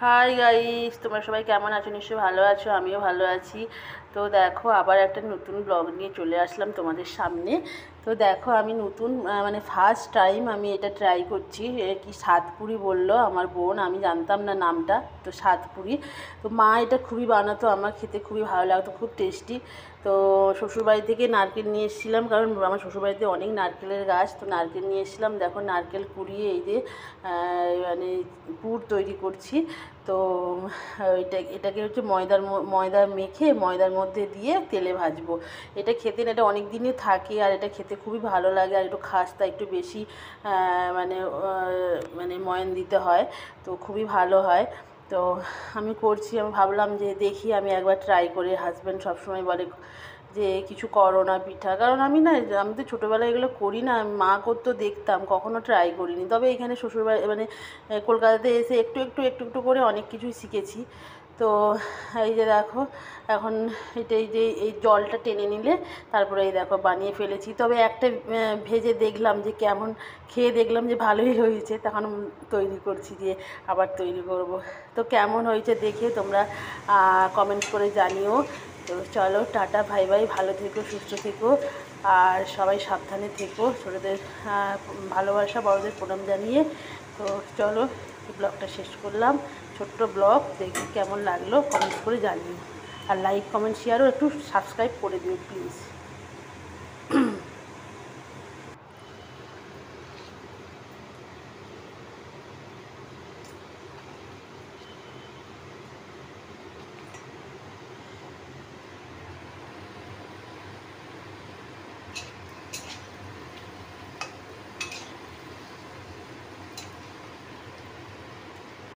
Hi guys, তোমরা সবাই কেমন আছো? নিশ্চয়ই ভালো আছো, আমিও ভালো আছি। তো দেখো, আবার একটা নতুন ব্লগ নিয়ে চলে আসলাম তোমাদের সামনে। তো দেখো, আমি নতুন মানে ফার্স্ট টাইম আমি এটা ট্রাই করছি। কি সাতপুরি বললো আমার বোন, আমি জানতাম না নামটা। তো সাতপুরি, তো মা এটা খুবই বানাতো, আমার খেতে খুবই ভালো লাগতো, খুব টেস্টি। তো শ্বশুরবাড়ি থেকে নারকেল নিয়ে এসেছিলাম, কারণ আমার শ্বশুরবাড়িতে অনেক নারকেলের গাছ। তো নারকেল নিয়ে এসেছিলাম, দেখো নারকেল কুড়িয়ে এই যে মানে পুর তৈরি করছি। তো এটাকে হচ্ছে ময়দা মেখে ময়দার মধ্যে দিয়ে তেলে ভাজবো। এটা খেতে না, এটা অনেক দিনই থাকে, আর এটা খেতে খুবই ভালো লাগে। আর একটু খাস্তা একটু বেশি মানে মানে ময়ান দিতে হয়, তো খুবই ভালো হয়। তো আমি করছি, আমি ভাবলাম যে দেখি আমি একবার ট্রাই করে। হাজব্যান্ড সবসময় বলে যে কিছু করো না পিঠা, কারণ আমি তো ছোটোবেলায় এগুলো করি না, মা করতো দেখতাম, কখনো ট্রাই করিনি। তবে এখানে শ্বশুরবাড়ি মানে কলকাতাতে এসে একটু একটু একটু একটু করে অনেক কিছুই শিখেছি। তো এই যে দেখো, এখন এই যে এই জলটা টেনে নিলে তারপরে এই দেখো বানিয়ে ফেলেছি। তবে একটা ভেজে দেখলাম যে কেমন, খেয়ে দেখলাম যে ভালোই হয়েছে, তখন তৈরি করছি, যে আবার তৈরি করব। তো কেমন হয়েছে দেখে তোমরা কমেন্ট করে জানিও। তো চলো, টাটা, ভাই ভাই, ভালো থেকো, সুস্থ থেকো, আর সবাই সাবধানে থেকো। ছোটোদের ভালোবাসা, বড়দের প্রণাম জানিয়ে তো চলো, ব্লগটা শেষ করলাম। ছোট্ট ব্লগ, দেখি কেমন লাগলো কমেন্ট করে জানিও। আর লাইক, কমেন্ট, শেয়ারও একটু সাবস্ক্রাইব করে দিও প্লিজ।